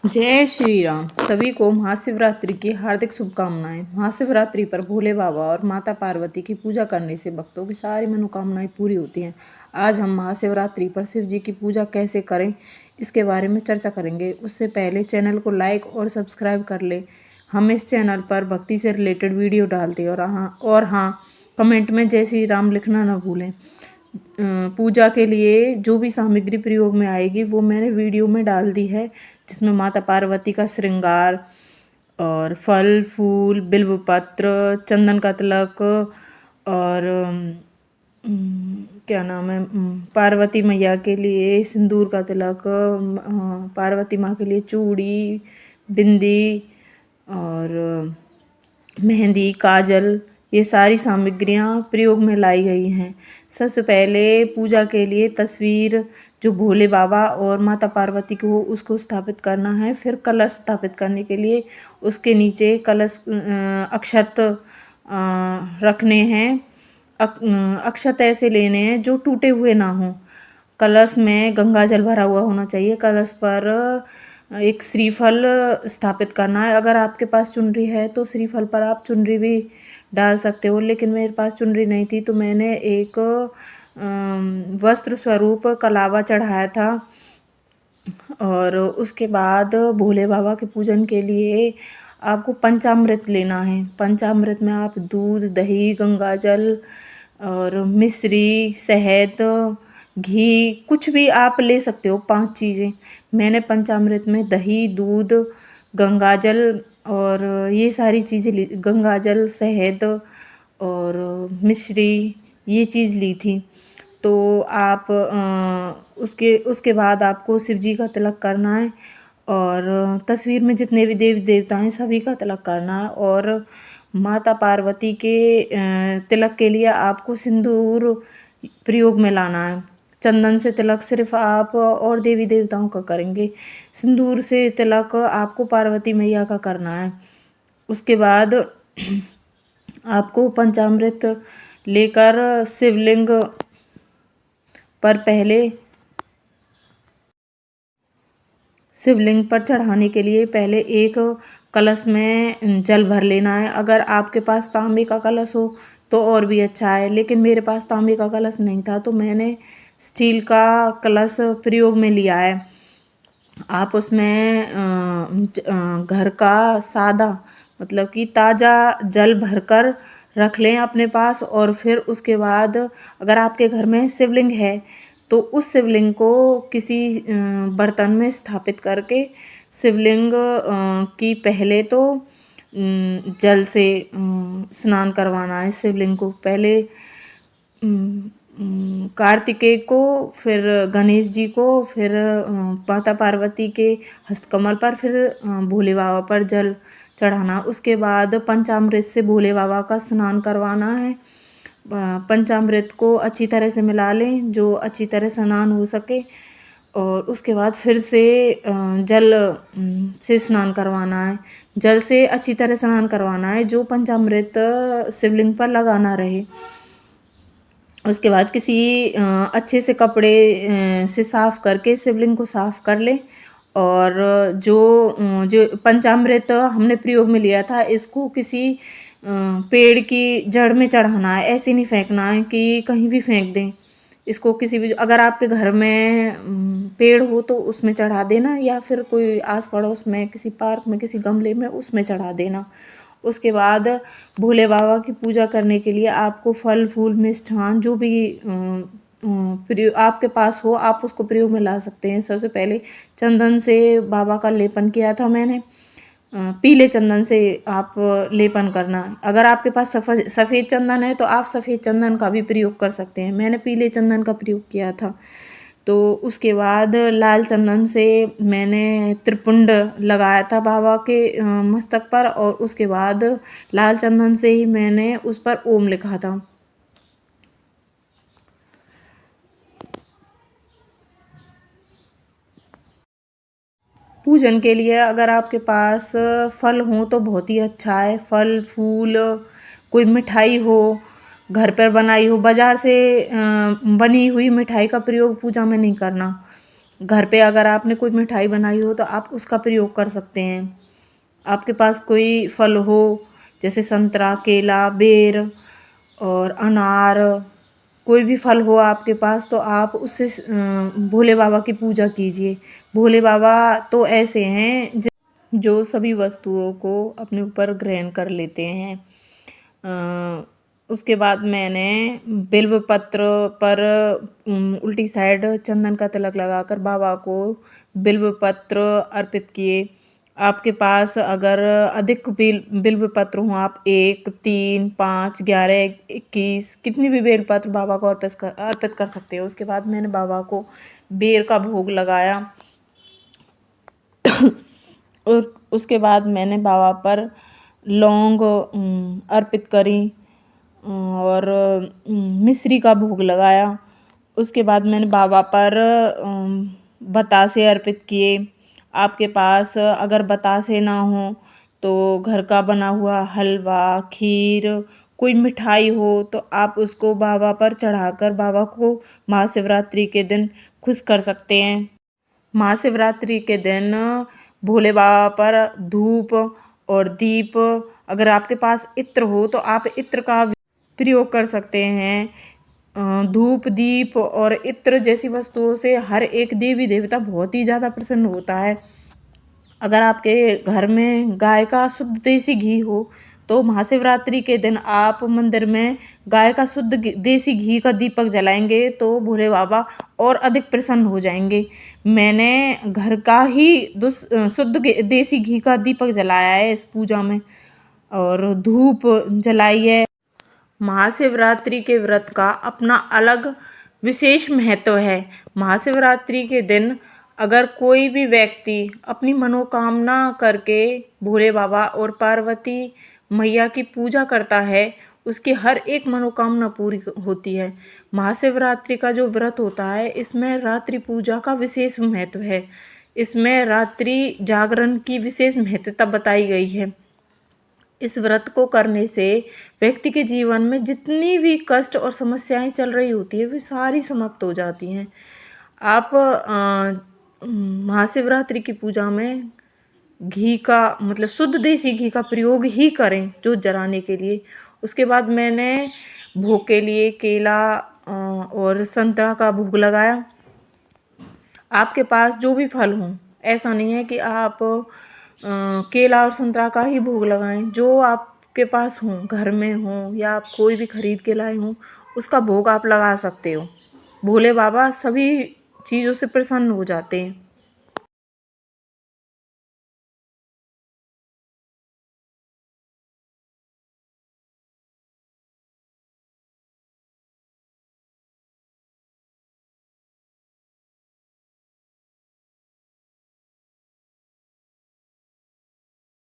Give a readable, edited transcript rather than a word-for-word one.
जय श्री राम। सभी को महाशिवरात्रि की हार्दिक शुभकामनाएं। महाशिवरात्रि पर भोले बाबा और माता पार्वती की पूजा करने से भक्तों की सारी मनोकामनाएं पूरी होती हैं। आज हम महाशिवरात्रि पर शिव जी की पूजा कैसे करें इसके बारे में चर्चा करेंगे। उससे पहले चैनल को लाइक और सब्सक्राइब कर ले। हम इस चैनल पर भक्ति से रिलेटेड वीडियो डालते हैं और हाँ, कमेंट में जय श्री राम लिखना ना भूलें। पूजा के लिए जो भी सामग्री प्रयोग में आएगी वो मैंने वीडियो में डाल दी है, जिसमें माता पार्वती का श्रृंगार और फल फूल, बिल्वपत्र, चंदन का तिलक और क्या नाम है, पार्वती मैया के लिए सिंदूर का तिलक, पार्वती माँ के लिए चूड़ी, बिंदी और मेहंदी, काजल, ये सारी सामग्रियाँ प्रयोग में लाई गई हैं। सबसे पहले पूजा के लिए तस्वीर जो भोले बाबा और माता पार्वती की हो उसको स्थापित करना है। फिर कलश स्थापित करने के लिए उसके नीचे कलश अक्षत रखने हैं। अक्षत ऐसे लेने हैं जो टूटे हुए ना हों। कलश में गंगा जल भरा हुआ होना चाहिए। कलश पर एक श्रीफल स्थापित करना है। अगर आपके पास चुनरी है तो श्रीफल पर आप चुनरी भी डाल सकते हो, लेकिन मेरे पास चुनरी नहीं थी तो मैंने एक वस्त्र स्वरूप कलावा चढ़ाया था। और उसके बाद भोले बाबा के पूजन के लिए आपको पंचामृत लेना है। पंचामृत में आप दूध, दही, गंगा जल और मिश्री, शहद, घी, कुछ भी आप ले सकते हो, 5 चीज़ें। मैंने पंचामृत में दही, दूध, गंगा जल और ये सारी चीज़ें ली। गंगा जल, शहद और मिश्री, ये चीज़ ली थी। तो आप उसके बाद आपको शिव जी का तिलक करना है और तस्वीर में जितने भी देवी देवता हैं सभी का तिलक करना है। और माता पार्वती के तिलक के लिए आपको सिंदूर प्रयोग में लाना है। चंदन से तिलक सिर्फ आप और देवी देवताओं का करेंगे। सिंदूर से तिलक आपको पार्वती मैया का करना है। उसके बाद आपको पंचामृत लेकर शिवलिंग पर शिवलिंग पर चढ़ाने के लिए पहले एक कलश में जल भर लेना है। अगर आपके पास तांबे का कलश हो तो और भी अच्छा है, लेकिन मेरे पास तांबे का कलश नहीं था तो मैंने स्टील का कलश प्रयोग में लिया है। आप उसमें घर का सादा मतलब कि ताज़ा जल भरकर रख लें अपने पास। और फिर उसके बाद अगर आपके घर में शिवलिंग है तो उस शिवलिंग को किसी बर्तन में स्थापित करके शिवलिंग की पहले तो जल से स्नान करवाना है। शिवलिंग को पहले कार्तिकेय को, फिर गणेश जी को, फिर माता पार्वती के हस्तकमल पर, फिर भोले बाबा पर जल चढ़ाना। उसके बाद पंचामृत से भोले बाबा का स्नान करवाना है। पंचामृत को अच्छी तरह से मिला लें जो अच्छी तरह स्नान हो सके। और उसके बाद फिर से जल से स्नान करवाना है। जल से अच्छी तरह स्नान करवाना है जो पंचामृत शिवलिंग पर लगाना रहे। उसके बाद किसी अच्छे से कपड़े से साफ़ करके शिवलिंग को साफ़ कर लें। और जो पंचामृत हमने प्रयोग में लिया था इसको किसी पेड़ की जड़ में चढ़ाना है। ऐसे नहीं फेंकना है कि कहीं भी फेंक दें इसको। किसी भी, अगर आपके घर में पेड़ हो तो उसमें चढ़ा देना, या फिर कोई आस पड़ोस में किसी पार्क में किसी गमले में उसमें चढ़ा देना। उसके बाद भोले बाबा की पूजा करने के लिए आपको फल फूल मिष्ठान जो भी आपके पास हो आप उसको प्रयोग में ला सकते हैं। सबसे पहले चंदन से बाबा का लेपन किया था मैंने। पीले चंदन से आप लेपन करना। अगर आपके पास सफ़ेद चंदन है तो आप सफ़ेद चंदन का भी प्रयोग कर सकते हैं। मैंने पीले चंदन का प्रयोग किया था। तो उसके बाद लाल चंदन से मैंने त्रिपुंड लगाया था बाबा के मस्तक पर। और उसके बाद लाल चंदन से ही मैंने उस पर ओम लिखा था। पूजन के लिए अगर आपके पास फल हो तो बहुत ही अच्छा है। फल फूल, कोई मिठाई हो घर पर बनाई हो, बाज़ार से बनी हुई मिठाई का प्रयोग पूजा में नहीं करना। घर पे अगर आपने कोई मिठाई बनाई हो तो आप उसका प्रयोग कर सकते हैं। आपके पास कोई फल हो जैसे संतरा, केला, बेर और अनार, कोई भी फल हो आपके पास तो आप उससे भोले बाबा की पूजा कीजिए। भोले बाबा तो ऐसे हैं जो सभी वस्तुओं को अपने ऊपर ग्रहण कर लेते हैं। उसके बाद मैंने बिल्व पत्र पर उल्टी साइड चंदन का तिलक लगाकर बाबा को बिल्व पत्र अर्पित किए। आपके पास अगर अधिक बिल्व पत्र हों, आप 1, 3, 5, 11, 21 कितनी भी बेल पत्र बाबा को अर्पित कर सकते हो। उसके बाद मैंने बाबा को बेर का भोग लगाया और उसके बाद मैंने बाबा पर लौंग अर्पित करी और मिश्री का भोग लगाया। उसके बाद मैंने बाबा पर बतासे अर्पित किए। आपके पास अगर बतासे ना हो तो घर का बना हुआ हलवा, खीर, कोई मिठाई हो तो आप उसको बाबा पर चढ़ाकर बाबा को महाशिवरात्रि के दिन खुश कर सकते हैं। महाशिवरात्रि के दिन भोले बाबा पर धूप और दीप, अगर आपके पास इत्र हो तो आप इत्र का प्रयोग कर सकते हैं। धूप, दीप और इत्र जैसी वस्तुओं से हर एक देवी देवता बहुत ही ज़्यादा प्रसन्न होता है। अगर आपके घर में गाय का शुद्ध देसी घी हो तो महाशिवरात्रि के दिन आप मंदिर में गाय का शुद्ध देसी घी का दीपक जलाएंगे तो भोले बाबा और अधिक प्रसन्न हो जाएंगे। मैंने घर का ही शुद्ध देसी घी का दीपक जलाया है इस पूजा में और धूप जलाई है। महाशिवरात्रि के व्रत का अपना अलग विशेष महत्व है। महाशिवरात्रि के दिन अगर कोई भी व्यक्ति अपनी मनोकामना करके भोले बाबा और पार्वती मैया की पूजा करता है, उसकी हर एक मनोकामना पूरी होती है। महाशिवरात्रि का जो व्रत होता है इसमें रात्रि पूजा का विशेष महत्व है। इसमें रात्रि जागरण की विशेष महत्वता बताई गई है। इस व्रत को करने से व्यक्ति के जीवन में जितनी भी कष्ट और समस्याएं चल रही होती है वे सारी समाप्त हो जाती हैं। आप महाशिवरात्रि की पूजा में घी का मतलब शुद्ध देसी घी का प्रयोग ही करें जोत जलाने के लिए। उसके बाद मैंने भोग के लिए केला और संतरा का भोग लगाया। आपके पास जो भी फल हों, ऐसा नहीं है कि आप केला और संतरा का ही भोग लगाएं, जो आपके पास हों, घर में हों या आप कोई भी खरीद के लाए हों उसका भोग आप लगा सकते हो। भोले बाबा सभी चीज़ों से प्रसन्न हो जाते हैं।